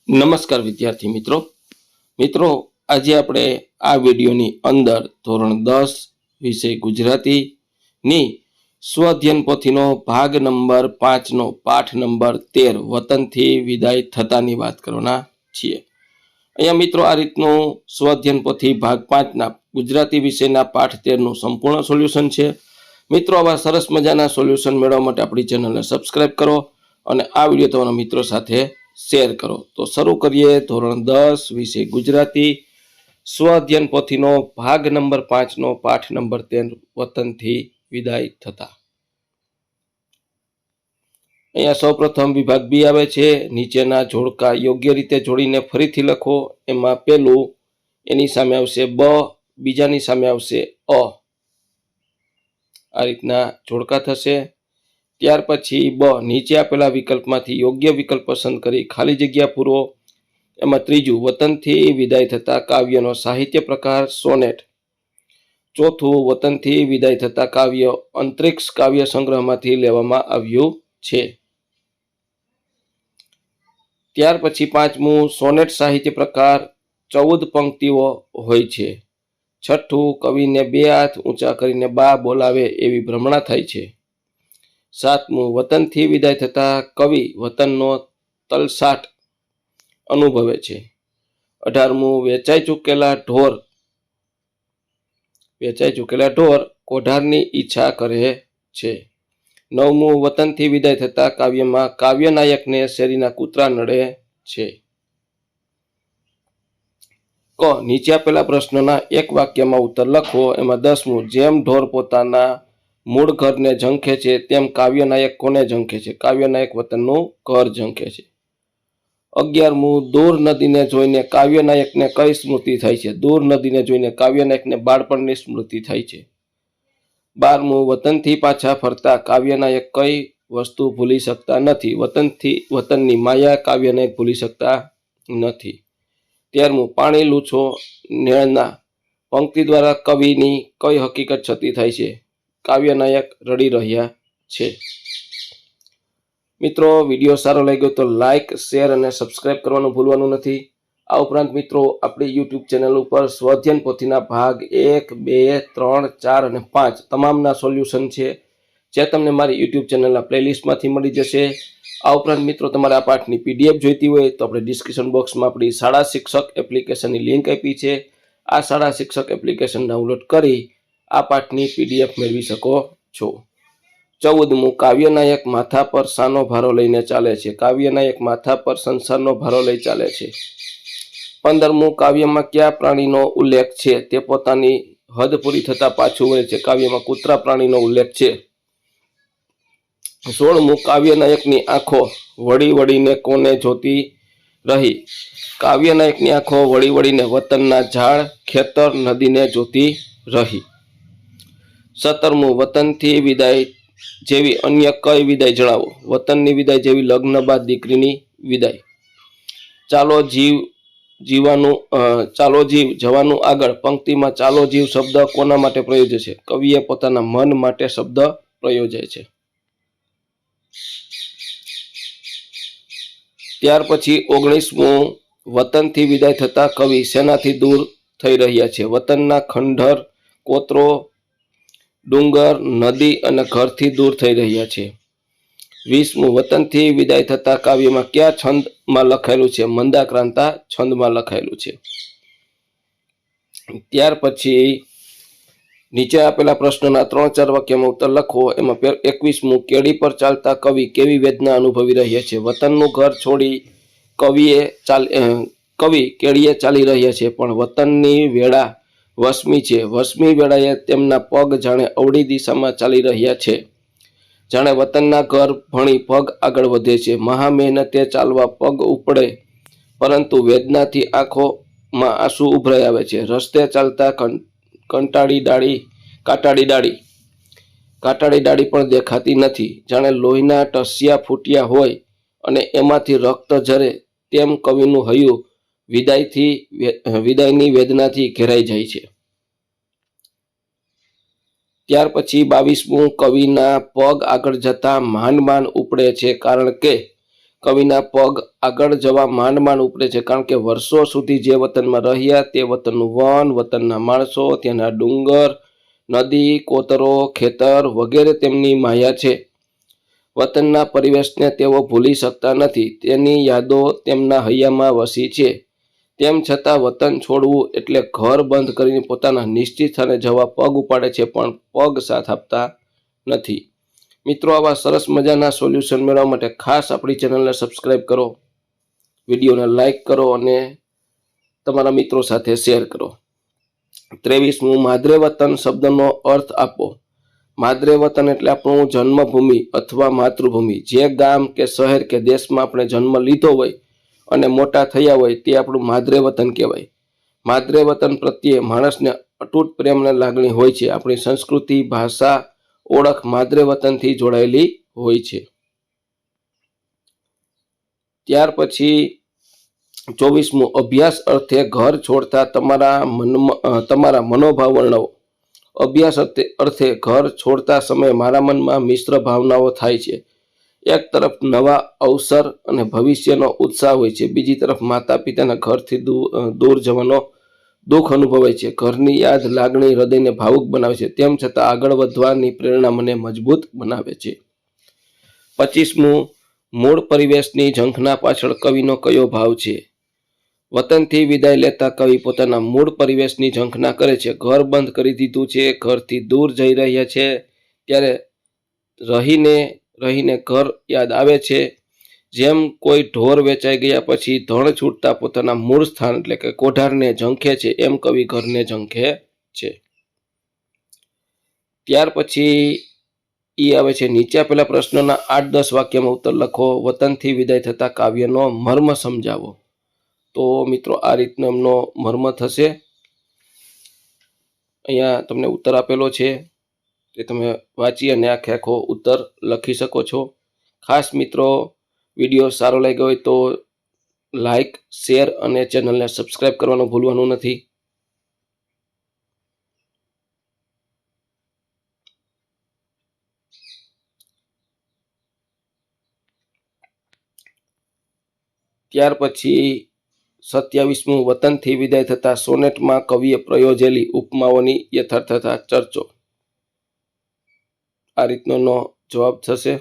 નમસ્કાર વિદ્યાર્થી મિત્રો આજે આપણે આ વિડીયોની અંદર ધોરણ 10 વિષય ગુજરાતીની સ્વઅધ્યયન પોથીનો ભાગ નંબર 5 નો પાઠ નંબર 13 વતનથી વિદાય થતાની વાત કરવાના છીએ। અહીંયા મિત્રો આ રીતનું સ્વઅધ્યયન પોથી ભાગ 5ના ગુજરાતી વિષયના પાઠ 13 નું સંપૂર્ણ સોલ્યુશન છે। મિત્રો આવા સરસ મજાના સોલ્યુશન મેળવવા માટે આપણી ચેનલને સબસ્ક્રાઇબ કરો અને આ વિડીયો તમારા મિત્રો સાથે શેર કરો। તો શરૂ કરીએ ધોરણ 10 વિષય ગુજરાતી સ્વઅધ્યયન પોથીનો ભાગ નંબર 5 નો પાઠ નંબર 13 વતનથી વિદાય થતા। અહીંયા સૌપ્રથમ વિભાગ બી આવે છે। નીચેના જોડકા યોગ્ય રીતે જોડીને ફરીથી લખો। એમાં પહેલું એની સામે આવશે બ, બીજાની સામે આવશે અ, આ રીતના જોડકા થશે। ત્યાર પછી બ, નીચે આપેલા વિકલ્પમાંથી યોગ્ય વિકલ્પ પસંદ કરી ખાલી જગ્યા પૂરો। એમાં ત્રીજું વતનથી વિદાય થતા કાવ્યનો સાહિત્ય પ્રકાર સોનેટ। ચોથું વતનથી વિદાય થતા કાવ્ય અંતરિક્ષ કાવ્ય સંગ્રહમાંથી લેવામાં આવ્યું છે। ત્યાર પછી પાંચમું સોનેટ સાહિત્ય પ્રકાર 14 પંક્તિઓ હોય છે। છઠ્ઠું કવિને 2 હાથ ઊંચા કરીને બા બોલાવે એવી ભ્રમણા થાય છે। સાતમું વતનથી વિદાય થતા કવિ વતનનો તલસાટ અનુભવે છે। 18મું વેચાઈ ચૂકેલા ઢોર કોઢારની ઈચ્છા કરે છે। 9મું વતનથી વિદાય થતા કાવ્યમાં કાવ્યનાયકને શેરીના કૂતરા નડે છે। ક, નીચે આપેલા પ્રશ્નના એક વાક્યમાં ઉત્તર લખો। એમાં 10મું જેમ ઢોર પોતાના મૂળ ઘરને ઝંખે છે તેમ કાવ્યનાયક કોને ઝંખે છે? કાવ્યનાયક વતનનું ઘર ઝંખે છે। 11મું દૂર નદીને જોઈને કાવ્યનાયકને કઈ સ્મૃતિ થાય છે? દૂર નદીને જોઈને કાવ્યનાયકને બાળપણની સ્મૃતિ થાય છે। 12મું વતનથી પાછા ફરતા કાવ્યનાયક કઈ વસ્તુ ભૂલી શકતા નથી? વતનની માયા કાવ્યનાયક ભૂલી શકતા નથી। 13મું પાણી લૂછો નેળના પંક્તિ દ્વારા કવિની કઈ હકીકત છતી થાય છે? કાવ્યનાયક રડી રહ્યા છે। મિત્રો વિડીયો સારો લાગ્યો તો લાઇક, શેર અને સબસ્ક્રાઇબ કરવાનું ભૂલવાનું નથી। આ ઉપરાંત મિત્રો આપણી યુટ્યુબ ચેનલ ઉપર સ્વઅધ્યયન પોથીના ભાગ 1, 2, 3, 4 અને 5 તમામના સોલ્યુશન છે, જે તમને મારી યુટ્યુબ ચેનલના પ્લેલિસ્ટમાંથી મળી જશે। આ ઉપરાંત મિત્રો તમારે આ પાઠની પીડીએફ જોઈતી હોય તો આપણે ડિસ્ક્રિપ્શન બોક્સમાં આપણી શાળા શિક્ષક એપ્લિકેશનની લિંક આપી છે। આ શાળા શિક્ષક એપ્લિકેશન ડાઉનલોડ કરી આ પાઠની પીડીએફ મેળવી શકો છો। 14મું કાવ્યનાયક માથા પર શાનો ભારો લઈને ચાલે છે? કાવ્યનાયક માથા પર સંસારનો ભારો લઈ ચાલે છે। 15મું કાવ્યમાં કયા પ્રાણીનો ઉલ્લેખ છે તે પોતાની હદ પૂરી થતા પાછું વળે છે? કાવ્યમાં કૂતરા પ્રાણીનો ઉલ્લેખ છે। 16મું કાવ્યનાયકની આંખો વળી વળીને કોને જોતી રહી? કાવ્યનાયકની આંખો વળી વળીને વતનના ઝાડ, ખેતર, નદીને જોતી રહી। 17મું વતનથી વિદાય જેવી અન્ય કઈ વિદાય જણાવો? વતનની વિદાય જેવી લગ્ન બાદ દીકરીની વિદાય। ચાલો જીવ જવાનું આગળ પંક્તિમાં ચાલો જીવ શબ્દ કોના માટે પ્રયોજ્ય છે? કવિએ પોતાના મન માટે શબ્દ પ્રયોજે છે। ત્યાર પછી 19મું વતનથી વિદાય થતા કવિ શેનાથી દૂર થઈ રહ્યા છે? વતનના ખંડર, કોતરો, ડુંગર, નદી અને ઘરથી દૂર થઈ રહ્યા છે। 20મું વતનથી વિદાય થતા કાવ્યમાં કયા છંદમાં લખાયેલું છે? મંદાક્રાંતા છંદમાં લખાયેલું છે। ત્યાર પછી નીચે આપેલા પ્રશ્નોના 3-4 વાક્યમાં ઉત્તર લખો। એમાં 21મું કેડી પર ચાલતા કવિ કેવી વેદના અનુભવી રહ્યા છે? વતનનું ઘર છોડી કવિ કેડીએ ચાલી રહ્યા છે, પણ વતનની વેળા વસમી છે। વસમી વેળાએ તેમના પગ જાણે અવળી દિશામાં ચાલી રહ્યા છે, જાણે વતનના ઘર ભણી પગ આગળ વધે છે। મહા મહેનતે ચાલવા પગ ઉપડે, પરંતુ વેદનાથી આંખોમાં આંસુ ઉભરાઈ આવે છે। રસ્તે ચાલતા કાંટાળી ડાળી પણ દેખાતી નથી, જાણે લોહીના ટસિયા ફૂટ્યા હોય અને એમાંથી રક્ત ઝરે, તેમ કવિનું હૈયું વિદાયની વેદનાથી ઘેરાઈ જાય છે। ત્યાર પછી 22મું કવિના પગ આગળ જતા માંડ ઉપડે છે, કારણ કે કવિના પગ આગળ જવા માંડ માંડ ઉપડે છે, કારણ કે વર્ષો સુધી જે વતનમાં રહ્યા તે વતનનું વન, વતનના માણસો, ત્યાંના ડુંગર, નદી, કોતરો, ખેતર વગેરે તેમની માયા છે. વતનના પરિવેશને તેઓ ભૂલી શકતા નથી. તેની યાદો તેમના હૈયામાં વસી છે. તેમ છતાં વતન છોડવું એટલે ઘર બંધ કરીને પોતાના નિશ્ચિત સ્થાને જવા પગ ઉપાડે છે, પણ પગ સાથ આપતા નથી. મિત્રો, આવા સરસ મજાના સોલ્યુશન મેળવવા માટે ખાસ આપણી ચેનલને સબસ્ક્રાઈબ કરો, વિડીયોને લાઈક કરો અને તમારા મિત્રો સાથે શેર કરો. 23મું, માદરે વતન શબ્દનો અર્થ આપો. માદરે વતન એટલે આપણું જન્મભૂમિ અથવા માતૃભૂમિ. જે ગામ કે શહેર કે દેશમાં આપણે જન્મ લીધો હોય અને મોટા થયા હોય તે આપણું માદરે વતન કહેવાય. માદરે વતન પ્રત્યે માણસને અતૂટ પ્રેમ અને લાગણી હોય છે. આપણી સંસ્કૃતિ, ભાષા, ઓળખ માદરે વતનથી જોડાયેલી હોય છે. ત્યાર પછી 24મું, અભ્યાસ અર્થે ઘર છોડતા તમારા મનોભાવ વર્ણવો. અભ્યાસ અર્થે ઘર છોડતા સમયે મારા મનમાં મિશ્ર ભાવનાઓ થાય છે. એક તરફ નવા અવસર અને ભવિષ્યનો ઉત્સાહ હોય છે, બીજી તરફ માતા પિતાના ઘરથી દૂર જવાનો દુઃખ અનુભવાય છે. ઘરની યાદ લાગણી હૃદયને ભાવુક બનાવે છે, તેમ છતાં આગળ વધવાની પ્રેરણા મને મજબૂત બનાવે છે. 25મું, મૂળ પરિવેશની ઝંખના પાછળ કવિનો કયો ભાવ છે? વતનથી વિદાય લેતા કવિ પોતાના મૂળ પરિવેશની ઝંખના કરે છે. ઘર બંધ કરી દીધું છે, ઘરથી દૂર જઈ રહ્યા છે, ત્યારે રહીને ઘર યાદ આવે છે. જેમ કોઈ ઢોર વેચાઈ ગયા પછી ધણ છૂટતા પોતાના મૂળ સ્થાન એટલે કે કોઠારને ઝંખે છે, એમ કવિ ઘરને ઝંખે છે. ત્યાર પછી આવે છે નીચે આપેલા પ્રશ્નોના 8-10 વાક્યમાં ઉત્તર લખો. વતનથી વિદાય થતા કાવ્યનો મર્મ સમજાવો. તો મિત્રો, આ રીતનો એમનો મર્મ થશે. અહીંયા તમને ઉત્તર આપેલો છે, તે તમે વાંચી અને આખો ઉત્તર લખી શકો છો. ખાસ મિત્રો, વિડીયો સારો લાગ્યો હોય તો લાઈક, શેર અને ચેનલને સબસ્ક્રાઈબ કરવાનું ભૂલવાનું નથી. ત્યાર પછી 27મું, વતનથી વિદાય થતા સોનેટમાં કવિએ પ્રયોજેલી ઉપમાઓની યથાર્થતા ચર્ચો. આ રીતનો જવાબ થશે.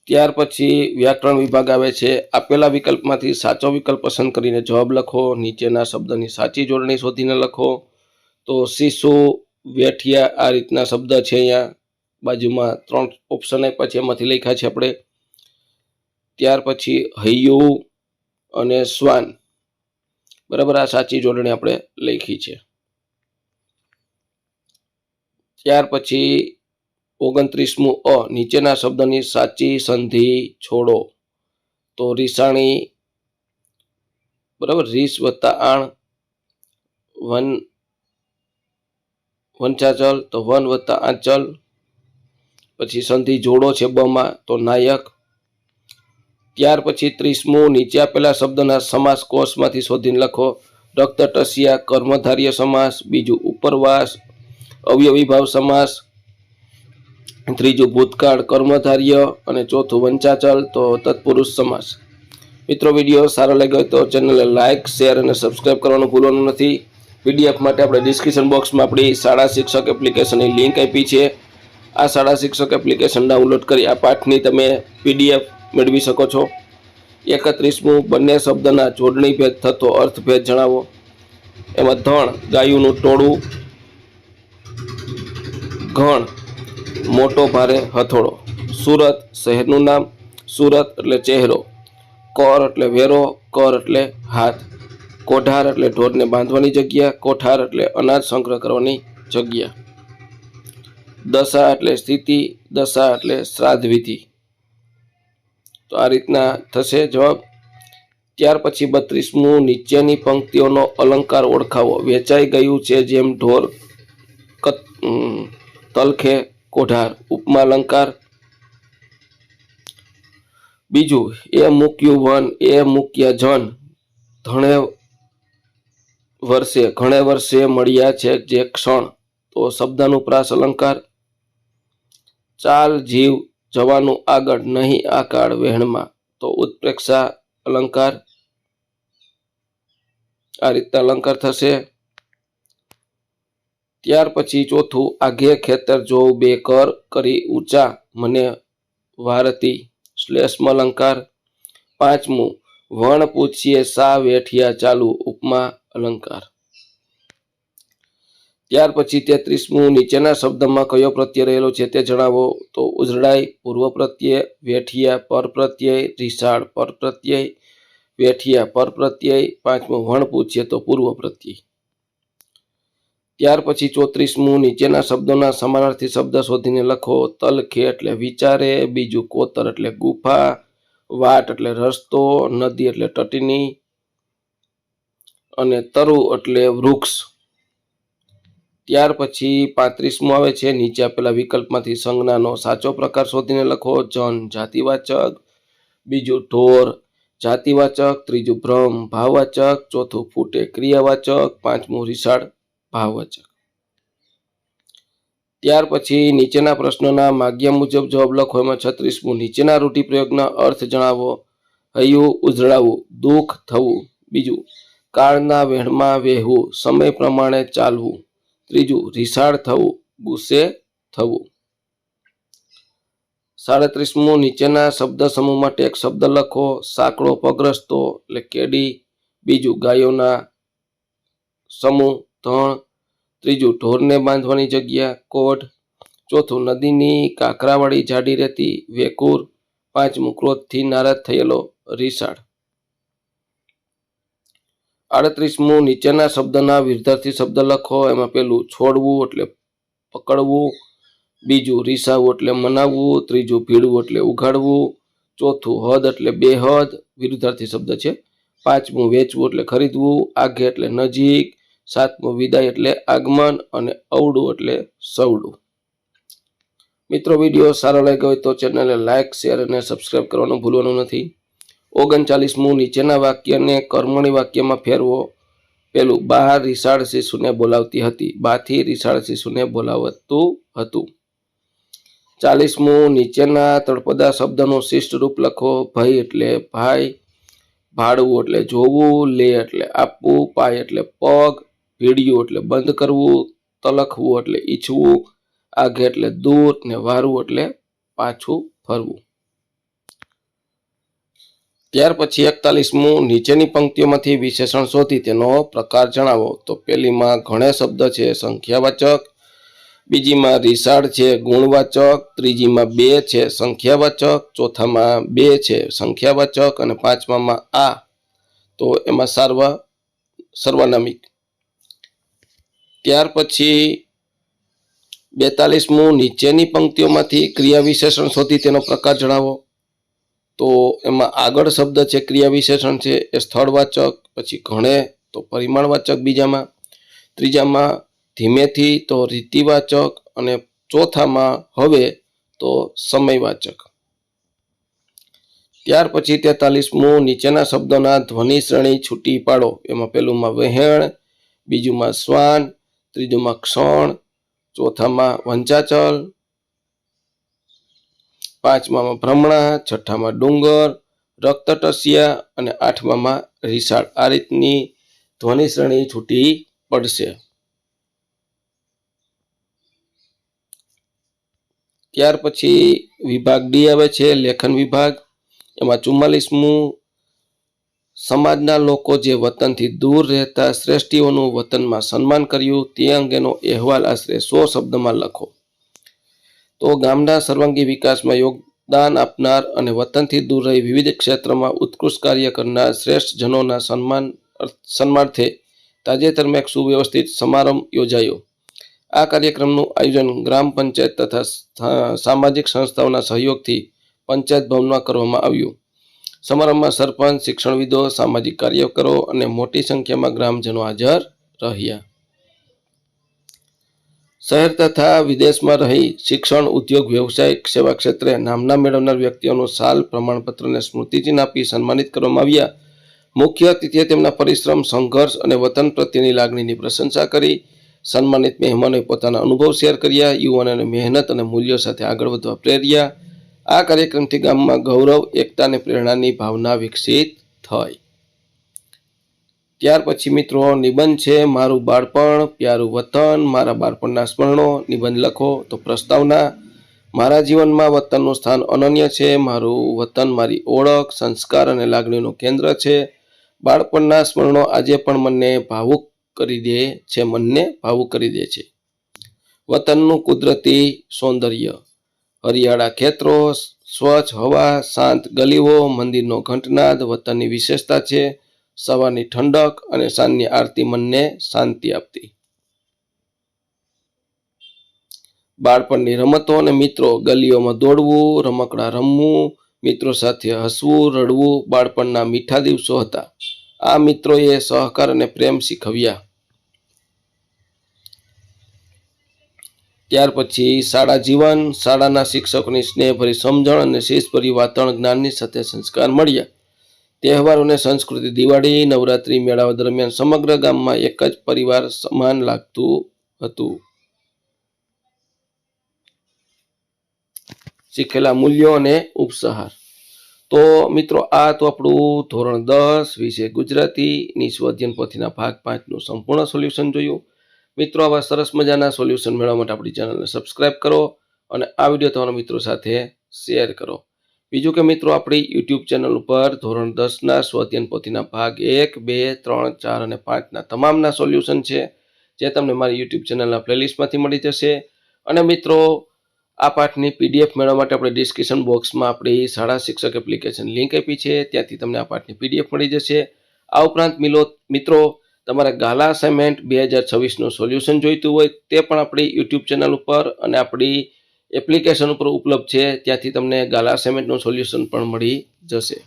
ત્યાર પછી વ્યાકરણ વિભાગ આવે છે. આપેલા વિકલ્પમાંથી સાચો વિકલ્પ પસંદ કરીને જવાબ લખો. નીચેના શબ્દની સાચી જોડણી શોધીને લખો. તો શિશુ, વેઠિયા આ રીતના શબ્દ છે. અહીંયા બાજુમાં 3 ઓપ્શન આપ્યા છે, એમાંથી લખ્યા છે આપણે. ત્યાર પછી હૈયું અને શ્વાન, બરાબર, આ સાચી જોડણી આપણે લખી છે. ત્યાર પછી 29મું, નીચેના શબ્દની સાચી સંધિ છોડો. તો રીસાણી, બરાબર, રીસ વત્તા આણ, વંચાચલ, તો વન વત્તા આંચલ. પછી સંધિ જોડો છે બમાં, તો નાયક. ત્યાર પછી 30મું, નીચે આપેલા શબ્દના સમાસ કોષમાંથી શોધીને લખો. રક્તટસિયા કર્મધાર્ય સમાસ, બીજું ઉપરવાસ અવ્યવીભાવ સમાસ, ત્રીજું ભૂતકાળ કર્મધાર્ય અને ચોથું વંચાચલ તો તત્પુરુષ સમાસ. મિત્રો, વિડીયો સારો લાગ્યો હોય તો ચેનલને લાઈક, શેર અને સબસ્ક્રાઈબ કરવાનું ભૂલવાનું નથી. પીડીએફ માટે આપણે ડિસ્ક્રિપ્શન બોક્સમાં આપણી શાળા શિક્ષક એપ્લિકેશનની લિંક આપી છે. આ શાળા શિક્ષક એપ્લિકેશન ડાઉનલોડ કરી આ પાઠની તમે પીડીએફ મેળવી શકો છો. 31મું, બંને શબ્દના જોડણી ભેદ થતો અર્થભેદ જણાવો. એમાં ધણ ગાયુંનું ટોળું, ઘણ મોટો ભારે હથોડો, સુરત શહેરનું નામ, સુરત એટલે ચહેરો, કર એટલે વેરો, કર એટલે હાથ, કોઠાર એટલે ઢોરને બાંધવાની જગ્યા, કોઠાર એટલે અનાજ સંગ્રહ કરવાની જગ્યા, દશા એટલે સ્થિતિ, દશા એટલે શ્રાદ્ધ વિધિ. તો આ રીતના થશે જવાબ. ત્યાર પછી 32મું, નીચેની પંક્તિઓનો અલંકાર ઓળખાવો. વેચાઈ ગયું છે જેમ ઢોર તલખે કોઢાર, ઉપમા અલંકાર. બીજું, એ મૂક્યું વન, એ મૂક્યા જન, ઘણે વર્ષે મળ્યા છે જે ક્ષણ, તો શબ્દાનુપ્રાસ અલંકાર. ચાલ જીવ જવાનું આગળ, નહીં આ કાળ વહેણમાં, તો ઉત્પ્રેક્ષા અલંકાર. આ રીતના અલંકાર થશે. ત્યાર પછી ચોથું, આઘે ખેતર જોઉં બે કર કરી ઊંચા, મને વારતી, શ્લેષમ અલંકાર. પાંચમું, વણ પૂછીએ સા વેઠિયા ચાલુ, ઉપમા અલંકાર. ત્યાર પછી 33મું, નીચેના શબ્દમાં કયો પ્રત્યય રહેલો છે તે જણાવો. તો ઉજળાઈ પૂર્વ પ્રત્યય, વેઠિયા પર પ્રત્યય, રીસાળ પર પ્રત્યય, વેઠિયા પર પ્રત્યય. પાંચમું, વણ પૂછીએ તો પૂર્વ પ્રત્યય. ત્યાર પછી 34મું, નીચેના શબ્દોના સમાનાર્થી શબ્દ શોધીને લખો. તલખે એટલે વિચારે, બીજું કોતર એટલે ગુફા, વાટ એટલે રસ્તો, નદી એટલે તટની, અને તરુ એટલે વૃક્ષ. ત્યાર પછી 35મું આવે છે, નીચે આપેલા વિકલ્પમાંથી સંજ્ઞાનો સાચો પ્રકાર શોધીને લખો. જન જાતિવાચક, બીજું ઢોર જાતિવાચક, ત્રીજું ભ્રમ ભાવવાચક, ચોથું ફૂટે ક્રિયાવાચક, પાંચમું રીસાળ ભાવવાચક. ત્યાર પછી નીચેના પ્રશ્નોના માગ્યા મુજબ જવાબ લખો. એમાં 36મું, નીચેના રૂઢિપ્રયોગના અર્થ જણાવો. હૈયું ઉજળાવવું, દુઃખ થવું. બીજું, કાળના વહેણમાં વહેવું, સમય પ્રમાણે ચાલવું. ત્રીજું, રીસાળ થવું, ગુસ્સે થવું. 37મું, નીચેના શબ્દ સમૂહ માટે એક શબ્દ લખો. સાંકડો પગ રસ્તો એટલે કેડી. બીજું, ગાયોના સમૂહ ધણ. ત્રીજું, ઢોરને બાંધવાની જગ્યા કોઢ. ચોથું, નદીની કાંકરાવાળી જાડી રેતી વેકુર. પાંચમું, ક્રોધથી નારાજ થયેલો રીસાળ. 38મું, નીચેના શબ્દના વિરુદ્ધાર્થી શબ્દ લખો. એમાં પેલું છોડવું એટલે પકડવું. બીજું, રીસાવવું એટલે મનાવવું. ત્રીજું, ભીડવું એટલે ઉઘાડવું. ચોથું, હદ એટલે બેહદ વિરુદ્ધાર્થી શબ્દ છે. પાંચમું, વેચવું એટલે ખરીદવું. આઘે એટલે નજીક. સાતમું, વિદાય એટલે આગમન. અને અવડું એટલે સવડું. મિત્રો, વિડીયો સારો લાગ્યો હોય તો ચેનલને લાઇક, શેર અને સબસ્ક્રાઈબ કરવાનું ભૂલવાનું નથી. 39મું, નીચેના વાક્યને કર્મણી વાક્યમાં ફેરવો. પેલું, બહાર રીસાળ શિશુને બોલાવતી હતી, બાથી રીસાળ શિશુને બોલાવતું હતું. 40મું, નીચેના તળપદા શબ્દનું શિષ્ટ રૂપ લખો. ભય એટલે ભાઈ, ભાડવું એટલે જોવું, લે એટલે આપવું, પાય એટલે પગ, ભીડિયું એટલે બંધ કરવું, તલખવું એટલે ઈચ્છવું, આઘે એટલે દૂર, ને વારવું એટલે પાછું ફરવું. ત્યાર પછી 41મું, નીચેની પંક્તિઓમાંથી વિશેષણ શોધી તેનો પ્રકાર જણાવો. તો પહેલીમાં ઘણે શબ્દ છે સંખ્યાવાચક, બીજીમાં રીસાળ છે ગુણવાચક, ત્રીજીમાં બે છે સંખ્યાવાચક, ચોથામાં બે છે સંખ્યાવાચક, અને પાંચમામાં આ, તો એમાં સર્વનામિક. ત્યાર પછી 42મું, નીચેની પંક્તિઓમાંથી ક્રિયા વિશેષણ શોધી તેનો પ્રકાર જણાવો. તો એમાં આગળ શબ્દ છે ક્રિયા વિશેષણ છે એ સ્થળવાચક, પછી ઘણે તો પરિમાણવાચક બીજામાં, ત્રીજામાં ધીમેથી તો રીતિવાચક, અને ચોથામાં હવે તો સમયવાચક. ત્યાર પછી 43મું, નીચેના શબ્દોના ધ્વનિ શ્રેણી છૂટી પાડો. એમાં પહેલુંમાં વહેણ, બીજુંમાં શ્વાન, ત્રીજુંમાં ક્ષણ, ચોથામાં વંચાચલ, પાંચમામાં ભ્રમણા, છઠ્ઠામાં ડુંગર, રક્તટસિયા, અને આઠમામાં રીસાળ. આ રીતની ધ્વનિ શ્રેણી છૂટી પડશે. ત્યાર પછી વિભાગ ડી આવે છે લેખન વિભાગ. એમાં 44મું, સમાજના લોકો જે વતનથી દૂર રહેતા શ્રેષ્ઠીઓનું વતનમાં સન્માન કર્યું તે અંગેનો અહેવાલ આશરે 100 શબ્દમાં લખો. તો ગામના સર્વાંગી વિકાસમાં યોગદાન આપનાર અને વતનથી દૂર રહી વિવિધ ક્ષેત્રમાં ઉત્કૃષ્ટ કાર્ય કરનાર શ્રેષ્ઠ જનોના સન્માનાર્થે તાજેતરમાં એક સુવ્યવસ્થિત સમારંભ યોજાયો. આ કાર્યક્રમનું આયોજન ગ્રામ પંચાયત તથા સામાજિક સંસ્થાઓના સહયોગથી પંચાયત ભવનમાં કરવામાં આવ્યું. સમારંભમાં સરપંચ, શિક્ષણવિદો, સામાજિક કાર્યકરો અને મોટી સંખ્યામાં ગ્રામજનો હાજર રહ્યા. શહેર તથા વિદેશમાં રહી શિક્ષણ, ઉદ્યોગ, વ્યવસાયિક સેવા ક્ષેત્રે નામના મેળવનાર વ્યક્તિઓનું શાલ, પ્રમાણપત્ર અને સ્મૃતિચિહ્ન આપી સન્માનિત કરવામાં આવ્યા. મુખ્ય અતિથિએ તેમના પરિશ્રમ, સંઘર્ષ અને વતન પ્રત્યેની લાગણીની પ્રશંસા કરી. સન્માનિત મહેમાનોએ પોતાના અનુભવ શેર કર્યા, યુવાનોને મહેનત અને મૂલ્યો સાથે આગળ વધવા પ્રેર્યા. આ કાર્યક્રમથી ગામમાં ગૌરવ, એકતા અને પ્રેરણાની ભાવના વિકસિત થઈ. ત્યાર પછી મિત્રો નિબંધ છે મારું બાળપણ, પ્યારું વતન, મારા બાળપણના સ્મરણો. નિબંધ લખો. તો પ્રસ્તાવના: મારા જીવનમાં વતનનું સ્થાન અનન્ય છે. મારું વતન મારી ઓળખ, સંસ્કાર અને લાગણીનું કેન્દ્ર છે. બાળપણના સ્મરણો આજે પણ મનને ભાવુક કરી દે છે. વતનનું કુદરતી સૌંદર્ય: હરિયાળા ખેતરો, સ્વચ્છ હવા, શાંત ગલીઓ, મંદિરનો ઘંટનાદ વતનની વિશેષતા છે. સવારની ઠંડક અને સાંજની આરતી મનને શાંતિ આપતી. બાળપણની રમતો અને મિત્રો: ગલીઓમાં દોડવું, રમકડા રમવું, મિત્રો સાથે હસવું, રડવું બાળપણના મીઠા દિવસો હતા. આ મિત્રોએ સહકાર અને પ્રેમ શીખવ્યા. ત્યાર પછી શાળા જીવન: શાળાના શિક્ષકોની સ્નેહભરી સમજણ અને શિસ્તભરી વાતાવરણ, જ્ઞાનની સાથે સંસ્કાર મળ્યા. તહેવારો અને સંસ્કૃતિ: દિવાળી, નવરાત્રી, મેળાઓ દરમિયાન સમગ્ર ગામમાં એક જ પરિવાર સમાન લાગતું હતું. શીખેલા મૂલ્યો અને ઉપસહાર: તો મિત્રો આ તો આપણું ધોરણ 10 વિશે ગુજરાતીની સ્વઅધ્યયન પોથીના ભાગ 5નું સંપૂર્ણ સોલ્યુશન જોયું. મિત્રો આવા સરસ મજાના સોલ્યુશન મેળવવા માટે આપણી ચેનલને સબસ્ક્રાઇબ કરો અને આ વિડીયો તમારા મિત્રો સાથે શેર કરો. બીજું કે મિત્રો આપણી યુટ્યુબ ચેનલ ઉપર ધોરણ 10ના સ્વઅધ્યયન પોથીના ભાગ 1, 2, 3, 4 અને 5ના તમામના સોલ્યુશન છે, જે તમને મારી યુટ્યુબ ચેનલના પ્લેલિસ્ટમાંથી મળી જશે. અને મિત્રો આ પાઠની PDF મેળવવા માટે આપણે ડિસ્ક્રિપ્શન બોક્સમાં આપણી શાળા શિક્ષક એપ્લિકેશન લિંક આપી છે, ત્યાંથી તમને આ પાઠની PDF મળી જશે. આ ઉપરાંત મિત્રો તમારે ગાલા અસાઇનમેન્ટ 2026નું સોલ્યુશન જોઈતું હોય તે પણ આપણી યુટ્યુબ ચેનલ ઉપર અને આપણી એપ્લિકેશન ઉપર ઉપલબ્ધ છે, ત્યાંથી તમને ગાલા અસાઇનમેન્ટનું સોલ્યુશન પણ મળી જશે.